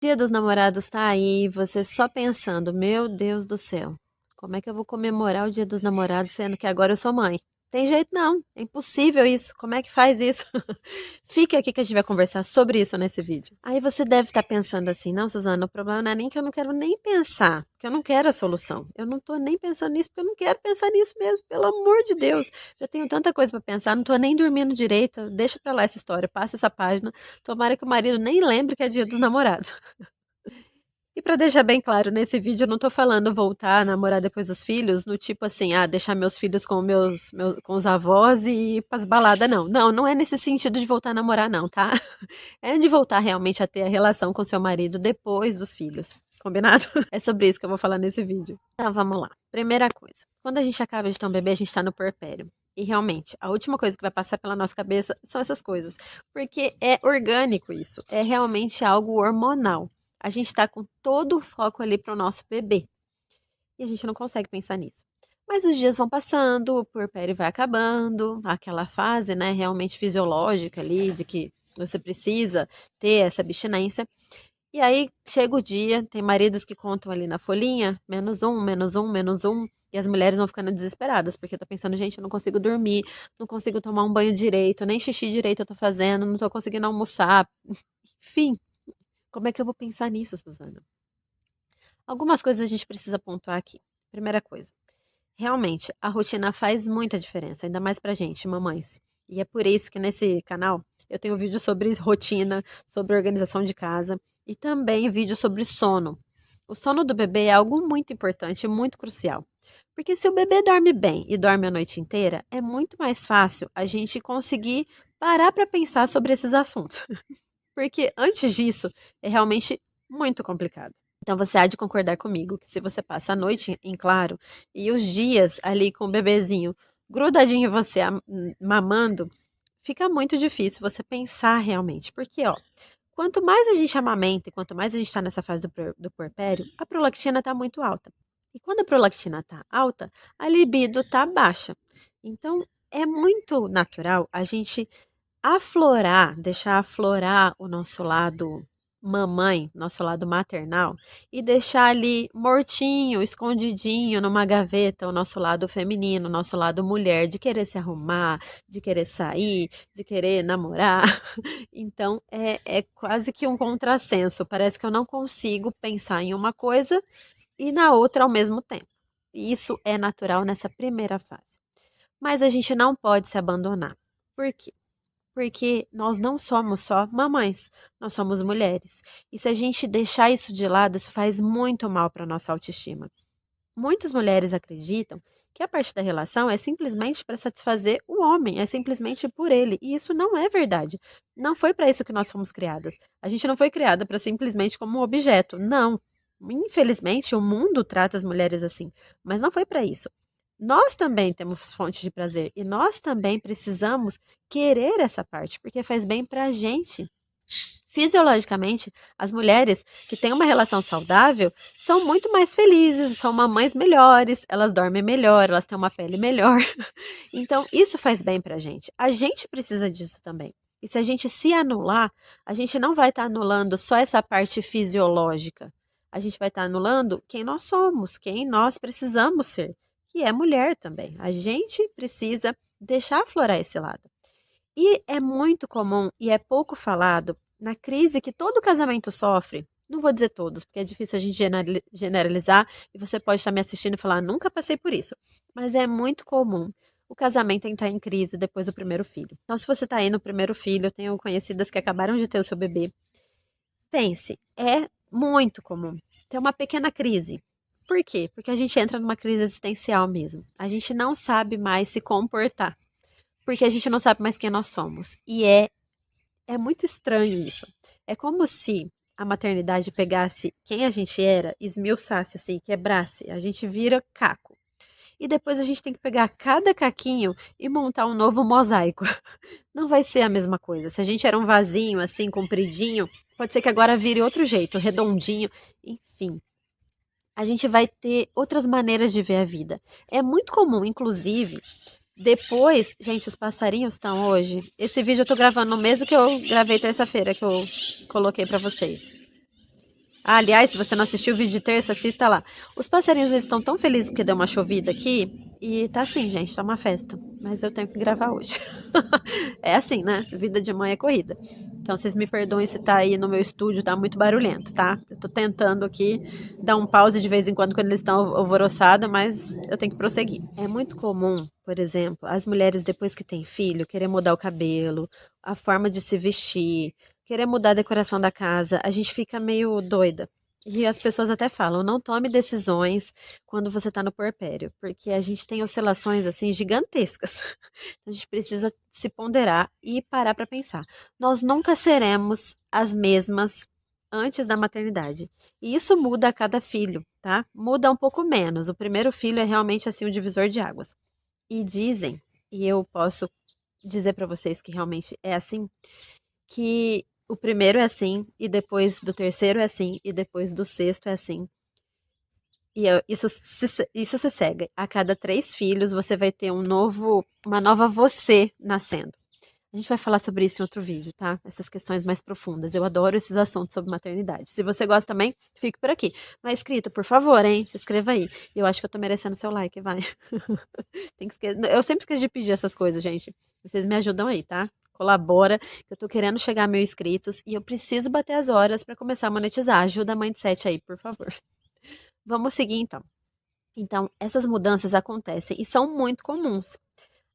Dia dos Namorados tá aí, você só pensando, meu Deus do céu, como é que eu vou comemorar o Dia dos Namorados sendo que agora eu sou mãe? Tem jeito não, é impossível isso. Como é que faz isso? Fique aqui que a gente vai conversar sobre isso nesse vídeo. Aí você deve estar pensando assim, não, Suzana, o problema não é nem que eu não quero nem pensar, porque eu não quero a solução. Eu não tô nem pensando nisso porque eu não quero pensar nisso mesmo, pelo amor de Deus. Já tenho tanta coisa para pensar, não tô nem dormindo direito. Deixa pra lá essa história, passa essa página. Tomara que o marido nem lembre que é Dia dos Namorados. E pra deixar bem claro, nesse vídeo eu não tô falando voltar a namorar depois dos filhos, no tipo assim, deixar meus filhos com com os avós e ir pras baladas, não. Não, não é nesse sentido de voltar a namorar, não, tá? É de voltar realmente a ter a relação com seu marido depois dos filhos. Combinado? É sobre isso que eu vou falar nesse vídeo. Então, vamos lá. Primeira coisa. Quando a gente acaba de ter um bebê, a gente tá no puerpério. E realmente, a última coisa que vai passar pela nossa cabeça são essas coisas. Porque é orgânico isso. É realmente algo hormonal. A gente está com todo o foco ali para o nosso bebê. E a gente não consegue pensar nisso. Mas os dias vão passando, o puerpério vai acabando, aquela fase, né, realmente fisiológica ali, de que você precisa ter essa abstinência. E aí chega o dia, tem maridos que contam ali na folhinha, menos um, menos um, menos um. E as mulheres vão ficando desesperadas, porque tá pensando, gente, eu não consigo dormir, não consigo tomar um banho direito, nem xixi direito eu tô fazendo, não tô conseguindo almoçar. Enfim, como é que eu vou pensar nisso, Suzana? Algumas coisas a gente precisa pontuar aqui. Primeira coisa, realmente, a rotina faz muita diferença, ainda mais pra gente, mamães. E é por isso que nesse canal eu tenho vídeo sobre rotina, sobre organização de casa e também vídeo sobre sono. O sono do bebê é algo muito importante e muito crucial. Porque se o bebê dorme bem e dorme a noite inteira, é muito mais fácil a gente conseguir parar para pensar sobre esses assuntos. Porque antes disso, é realmente muito complicado. Então você há de concordar comigo que se você passa a noite em claro e os dias ali com o bebezinho grudadinho em você, mamando, fica muito difícil você pensar realmente. Porque, ó, quanto mais a gente amamenta e quanto mais a gente está nessa fase do puerpério, a prolactina está muito alta. E quando a prolactina está alta, a libido está baixa. Então, é muito natural a gente aflorar, deixar aflorar o nosso lado mamãe, nosso lado maternal, e deixar ali mortinho, escondidinho numa gaveta o nosso lado feminino, o nosso lado mulher, de querer se arrumar, de querer sair, de querer namorar. Então é quase que um contrassenso. Parece que eu não consigo pensar em uma coisa e na outra ao mesmo tempo. E isso é natural nessa primeira fase. Mas a gente não pode se abandonar. Por quê? Porque nós não somos só mamães, nós somos mulheres. E se a gente deixar isso de lado, isso faz muito mal para nossa autoestima. Muitas mulheres acreditam que a parte da relação é simplesmente para satisfazer o homem, é simplesmente por ele. E isso não é verdade. Não foi para isso que nós fomos criadas. A gente não foi criada para simplesmente como um objeto. Não. Infelizmente, o mundo trata as mulheres assim, mas não foi para isso. Nós também temos fontes de prazer e nós também precisamos querer essa parte, porque faz bem para a gente. Fisiologicamente, as mulheres que têm uma relação saudável são muito mais felizes, são mamães melhores, elas dormem melhor, elas têm uma pele melhor. Então, isso faz bem pra gente. A gente precisa disso também. E se a gente se anular, a gente não vai estar anulando só essa parte fisiológica. A gente vai estar anulando quem nós somos, quem nós precisamos ser, que é mulher também. A gente precisa deixar aflorar esse lado. E é muito comum e é pouco falado na crise que todo casamento sofre. Não vou dizer todos, porque é difícil a gente generalizar e você pode estar me assistindo e falar, nunca passei por isso. Mas é muito comum o casamento entrar em crise depois do primeiro filho. Então, se você está aí no primeiro filho, eu tenho conhecidas que acabaram de ter o seu bebê. Pense, é muito comum ter uma pequena crise. Por quê? Porque a gente entra numa crise existencial mesmo. A gente não sabe mais se comportar porque a gente não sabe mais quem nós somos. E é muito estranho isso. É como se a maternidade pegasse quem a gente era, esmiuçasse assim, quebrasse. A gente vira caco. E depois a gente tem que pegar cada caquinho e montar um novo mosaico. Não vai ser a mesma coisa. Se a gente era um vasinho assim, compridinho, pode ser que agora vire outro jeito, redondinho. Enfim, a gente vai ter outras maneiras de ver a vida. É muito comum, inclusive, depois, gente, os passarinhos estão hoje. Esse vídeo eu tô gravando no mesmo que eu gravei terça-feira, que eu coloquei pra vocês. Ah, aliás, se você não assistiu o vídeo de terça, assista lá. Os passarinhos eles estão tão felizes porque deu uma chovida aqui. E tá assim, gente, tá uma festa. Mas eu tenho que gravar hoje. É assim, né? Vida de mãe é corrida. Então vocês me perdoem se tá aí no meu estúdio, tá muito barulhento, tá? Eu tô tentando aqui dar um pause de vez em quando eles estão alvoroçados, mas eu tenho que prosseguir. É muito comum, por exemplo, as mulheres depois que têm filho, querer mudar o cabelo, a forma de se vestir, querer mudar a decoração da casa, a gente fica meio doida. E as pessoas até falam, não tome decisões quando você está no puerpério, porque a gente tem oscilações assim gigantescas. A gente precisa se ponderar e parar para pensar. Nós nunca seremos as mesmas antes da maternidade. E isso muda a cada filho, tá? Muda um pouco menos. O primeiro filho é realmente assim o divisor de águas. E dizem, e eu posso dizer para vocês que realmente é assim, que o primeiro é assim, e depois do terceiro é assim, e depois do sexto é assim. E isso se segue. A cada 3 filhos, você vai ter uma nova você nascendo. A gente vai falar sobre isso em outro vídeo, tá? Essas questões mais profundas. Eu adoro esses assuntos sobre maternidade. Se você gosta também, fique por aqui. Não é inscrito, por favor, hein? Se inscreva aí. Eu acho que eu tô merecendo seu like, vai. Eu sempre esqueço de pedir essas coisas, gente. Vocês me ajudam aí, tá? Colabora, que eu tô querendo chegar a 1.000 inscritos e eu preciso bater as horas para começar a monetizar. Ajuda a Mindset aí, por favor. Vamos seguir então. Então, essas mudanças acontecem e são muito comuns.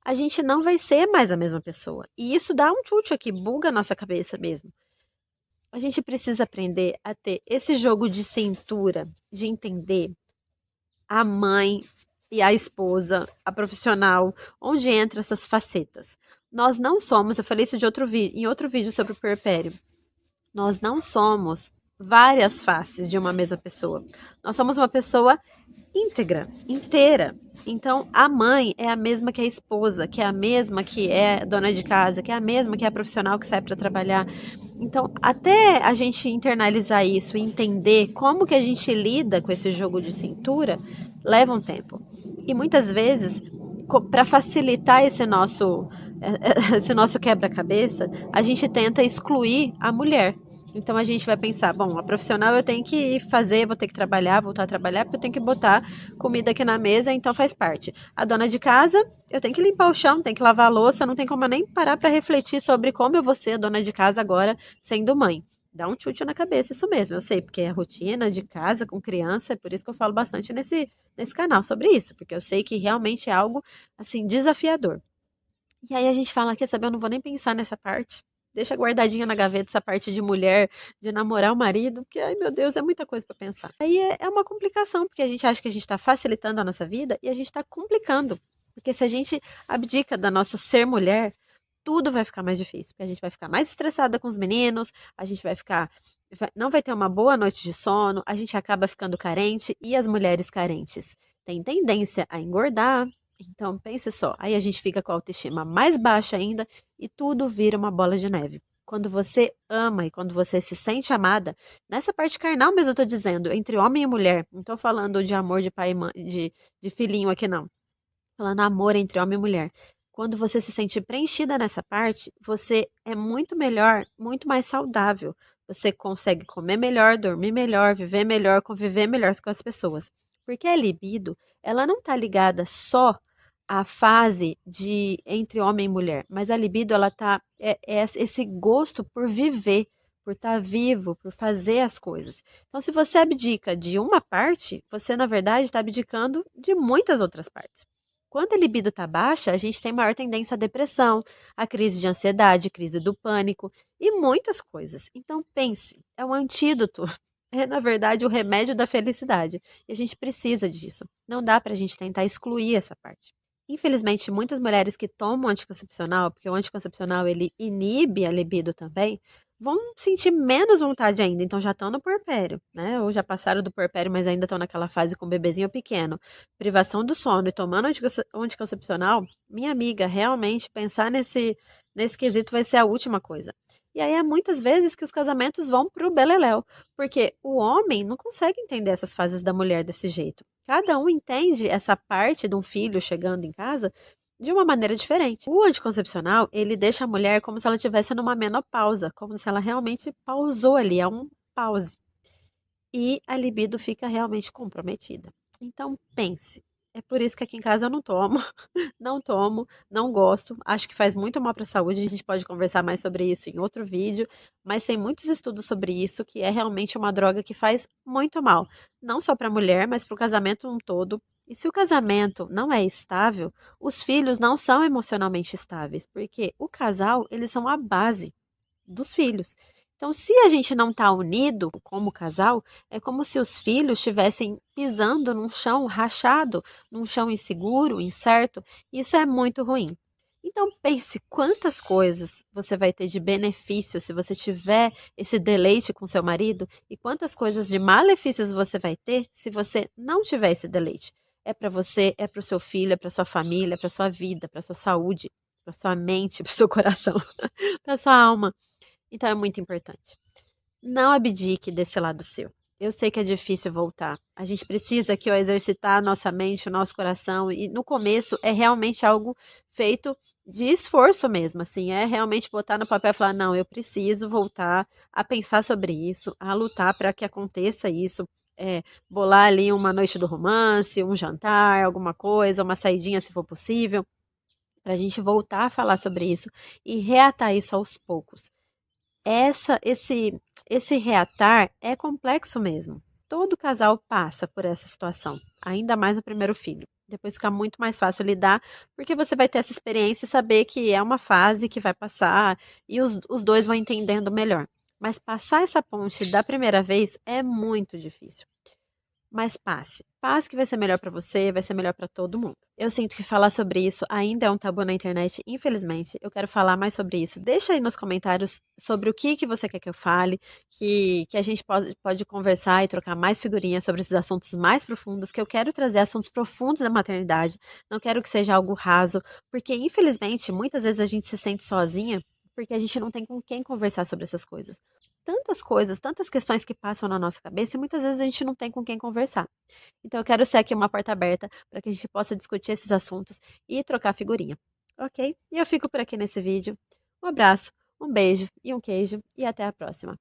A gente não vai ser mais a mesma pessoa. E isso dá um chute aqui, buga a nossa cabeça mesmo. A gente precisa aprender a ter esse jogo de cintura, de entender a mãe e a esposa, a profissional, onde entram essas facetas. Nós não somos, eu falei isso em outro vídeo sobre o puerpério. Nós não somos várias faces de uma mesma pessoa. Nós somos uma pessoa íntegra, inteira. Então, a mãe é a mesma que a esposa, que é a mesma que é dona de casa, que é a mesma que é a profissional que sai para trabalhar. Então, até a gente internalizar isso e entender como que a gente lida com esse jogo de cintura, leva um tempo. E muitas vezes, para facilitar esse nosso quebra-cabeça, a gente tenta excluir a mulher. Então a gente vai pensar, bom, a profissional eu tenho que fazer, vou ter que trabalhar, voltar a trabalhar, porque eu tenho que botar comida aqui na mesa, então faz parte. A dona de casa, eu tenho que limpar o chão, tenho que lavar a louça, não tem como eu nem parar para refletir sobre como eu vou ser a dona de casa agora, sendo mãe. Dá um chute na cabeça, isso mesmo, eu sei, porque é a rotina de casa com criança, é por isso que eu falo bastante nesse canal sobre isso, porque eu sei que realmente é algo, assim, desafiador. E aí a gente fala, quer saber, eu não vou nem pensar nessa parte. Deixa guardadinha na gaveta essa parte de mulher, de namorar o marido, porque, ai meu Deus, é muita coisa para pensar. Aí é uma complicação, porque a gente acha que a gente está facilitando a nossa vida e a gente está complicando. Porque se a gente abdica da nosso ser mulher, tudo vai ficar mais difícil. Porque a gente vai ficar mais estressada com os meninos, a gente não vai ter uma boa noite de sono, a gente acaba ficando carente e as mulheres carentes têm tendência a engordar. Então, pense só, aí a gente fica com a autoestima mais baixa ainda e tudo vira uma bola de neve. Quando você ama e quando você se sente amada, nessa parte carnal mesmo eu tô dizendo, entre homem e mulher, não tô falando de amor de pai e mãe, de filhinho aqui não. Falando amor entre homem e mulher. Quando você se sente preenchida nessa parte, você é muito melhor, muito mais saudável. Você consegue comer melhor, dormir melhor, viver melhor, conviver melhor com as pessoas. Porque a libido, ela não tá ligada só à fase de entre homem e mulher, mas a libido ela é esse gosto por viver, por estar vivo, por fazer as coisas. Então, se você abdica de uma parte, você na verdade está abdicando de muitas outras partes. Quando a libido está baixa, a gente tem maior tendência à depressão, à crise de ansiedade, crise do pânico e muitas coisas. Então pense, é um antídoto, é na verdade o remédio da felicidade. E a gente precisa disso. Não dá para a gente tentar excluir essa parte. Infelizmente, muitas mulheres que tomam anticoncepcional, porque o anticoncepcional ele inibe a libido também, vão sentir menos vontade ainda, então já estão no puerpério, né? Ou já passaram do puerpério, mas ainda estão naquela fase com o bebezinho pequeno. Privação do sono e tomando anticoncepcional, minha amiga, realmente pensar nesse quesito vai ser a última coisa. E aí é muitas vezes que os casamentos vão pro beleléu, porque o homem não consegue entender essas fases da mulher desse jeito. Cada um entende essa parte de um filho chegando em casa de uma maneira diferente. O anticoncepcional, ele deixa a mulher como se ela estivesse numa menopausa, como se ela realmente pausou ali, é um pause. e a libido fica realmente comprometida. Então pense, é por isso que aqui em casa eu não tomo, não tomo, não gosto, acho que faz muito mal para a saúde, a gente pode conversar mais sobre isso em outro vídeo, mas tem muitos estudos sobre isso, que é realmente uma droga que faz muito mal, não só para a mulher, mas para o casamento um todo. E se o casamento não é estável, os filhos não são emocionalmente estáveis, porque o casal, eles são a base dos filhos. Então, se a gente não está unido como casal, é como se os filhos estivessem pisando num chão rachado, num chão inseguro, incerto. Isso é muito ruim. Então, pense quantas coisas você vai ter de benefício se você tiver esse deleite com seu marido e quantas coisas de malefícios você vai ter se você não tiver esse deleite. É para você, é para o seu filho, é para sua família, é para sua vida, para sua saúde, para sua mente, para o seu coração, para sua alma. Então é muito importante. Não abdique desse lado seu. Eu sei que é difícil voltar. A gente precisa aqui, ó, exercitar a nossa mente, o nosso coração. E no começo é realmente algo feito de esforço mesmo. Assim, é realmente botar no papel e falar: não, eu preciso voltar a pensar sobre isso, a lutar para que aconteça isso. É, bolar ali uma noite do romance, um jantar, alguma coisa, uma saidinha se for possível, para a gente voltar a falar sobre isso e reatar isso aos poucos. Esse reatar é complexo mesmo. Todo casal passa por essa situação, ainda mais o primeiro filho. Depois fica muito mais fácil lidar, porque você vai ter essa experiência e saber que é uma fase que vai passar e os dois vão entendendo melhor. Mas passar essa ponte da primeira vez é muito difícil. Mas passe. Passe que vai ser melhor pra você, vai ser melhor pra todo mundo. Eu sinto que falar sobre isso ainda é um tabu na internet, infelizmente. Eu quero falar mais sobre isso. Deixa aí nos comentários sobre o que você quer que eu fale, que a gente pode conversar e trocar mais figurinhas sobre esses assuntos mais profundos, que eu quero trazer assuntos profundos da maternidade. Não quero que seja algo raso, porque infelizmente muitas vezes a gente se sente sozinha porque a gente não tem com quem conversar sobre essas coisas. Tantas coisas, tantas questões que passam na nossa cabeça e muitas vezes a gente não tem com quem conversar. Então eu quero ser aqui uma porta aberta para que a gente possa discutir esses assuntos e trocar figurinha, ok? E eu fico por aqui nesse vídeo. Um abraço, um beijo e um queijo e até a próxima.